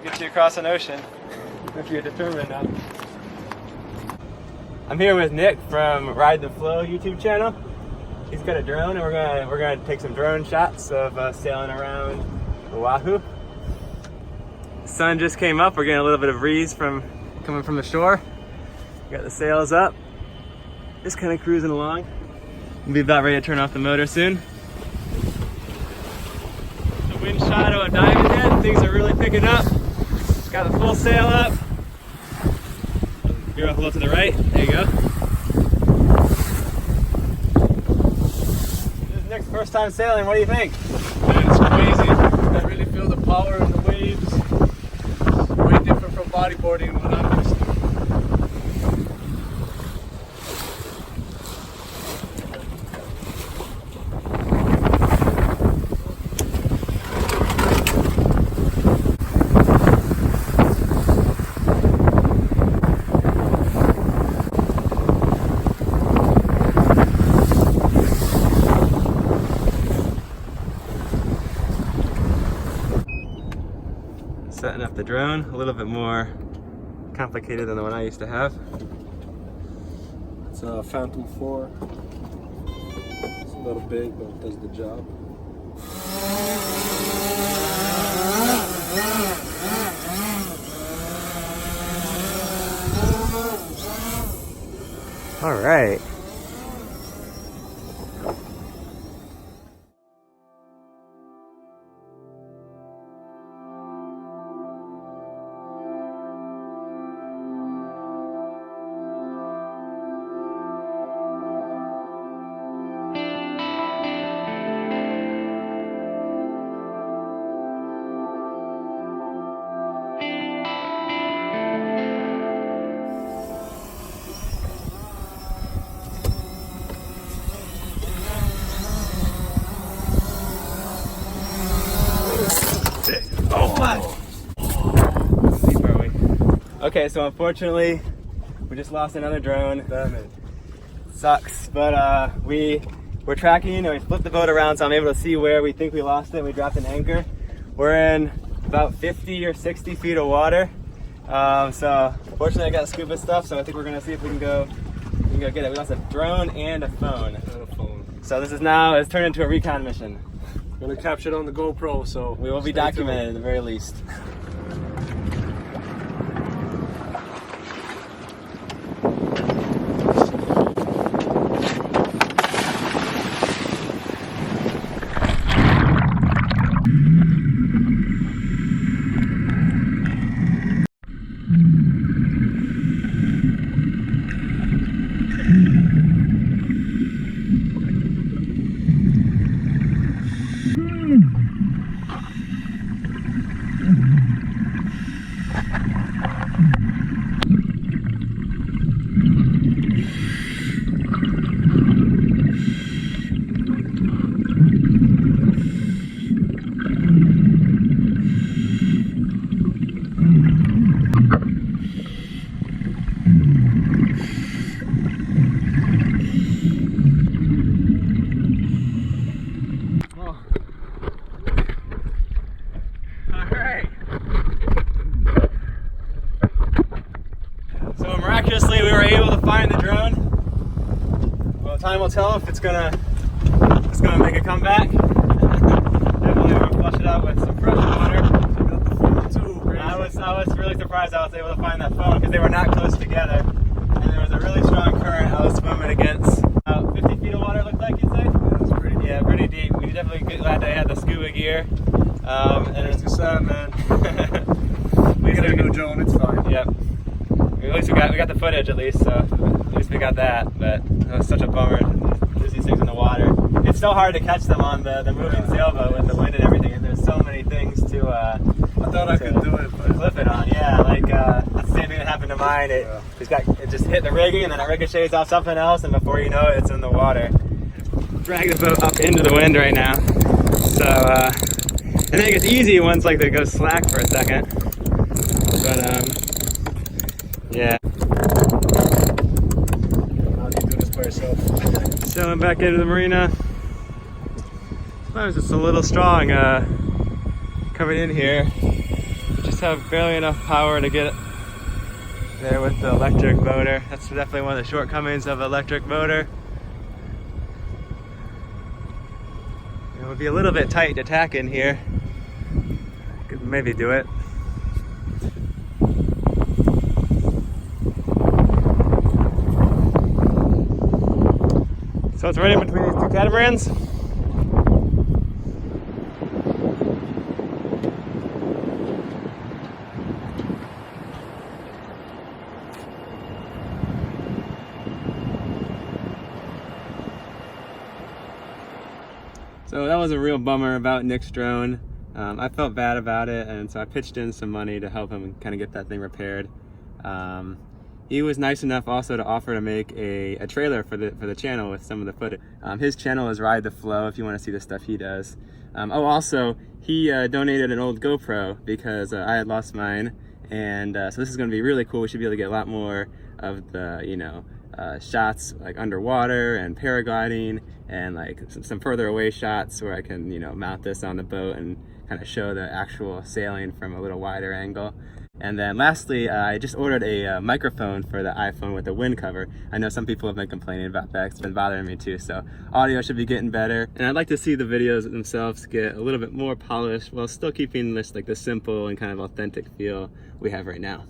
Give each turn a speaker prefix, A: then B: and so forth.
A: get you across an ocean if you're determined enough. I'm here with Nick from Ride the Flow YouTube channel. He's got a drone, and we're gonna take some drone shots of sailing around Oahu. The sun just came up. We're getting a little bit of breeze coming from the shore. Got the sails up. Just kind of cruising along. We'll be about ready to turn off the motor soon. The wind shadow of Diamond Head. Things are really picking up. Got the full sail up. Veer off a little to the right. There you go. This is Nick's first time sailing. What do you think?
B: Man, it's crazy. I really feel the power of the waves. Way different from bodyboarding and what I'm used to.
A: Setting up the drone, a little bit more complicated than the one I used to have.
B: It's a Phantom 4. It's a little big, but it does the job.
A: All right. Okay, so unfortunately, we just lost another drone.
B: Damn it.
A: Sucks, but we're tracking and we flipped the boat around, so I'm able to see where we think we lost it. We dropped an anchor. We're in about 50 or 60 feet of water. So fortunately, I got scuba stuff, so I think we're gonna see if we can go get it. We lost a drone and a phone. So this is now it's turned into a recon mission.
B: I'm gonna capture it on the GoPro, so
A: we will be documented at the very least. So miraculously, we were able to find the drone. Well, time will tell if it's gonna make a comeback. Definitely, we're gonna flush it out with some fresh water.
B: got the phone too.
A: I was really surprised I was able to find that phone because they were not close together, and there was a really strong current. I was swimming against about 50 feet of water. Looked like you'd say.
B: Yeah, it's pretty deep.
A: Yeah, pretty deep. We definitely glad they had the scuba gear.
B: And it's too sad, man.
A: We
B: get a new drone. It's fine.
A: Yep. At least we got the footage at least, so at least we got that. But it was such a bummer. There's these things in the water. It's so hard to catch them on the moving sailboat with the wind and everything. And there's so many things to.
B: I thought I could do it, but
A: flip it on. Yeah, like that's the same thing that happened to mine. It just hit the rigging and then it ricochets off something else, and before you know it, it's in the water. Drag the boat up into the wind right now. So I think it's easy once like they go slack for a second. But yeah.
B: how do you do this by yourself?
A: Sailing back into the marina. Sometimes it's a little strong coming in here. It just just have barely enough power to get there with the electric motor. That's definitely one of the shortcomings of an electric motor. It would be a little bit tight to tack in here. Could maybe do it. So it's right in between these two catamarans. So that was a real bummer about Nick's drone. I felt bad about it, and so I pitched in some money to help him kind of get that thing repaired. He was nice enough also to offer to make a trailer for the channel with some of the footage. His channel is Ride the Flow if you want to see the stuff he does. Oh, also, he donated an old GoPro because I had lost mine, and so this is going to be really cool. We should be able to get a lot more of the, you know, shots like underwater and paragliding, and like some further away shots where I can, you know, mount this on the boat and kind of show the actual sailing from a little wider angle. And then lastly, I just ordered a microphone for the iPhone with a wind cover. I know some people have been complaining about that. It's been bothering me too, so audio should be getting better. And I'd like to see the videos themselves get a little bit more polished while still keeping this like the simple and kind of authentic feel we have right now.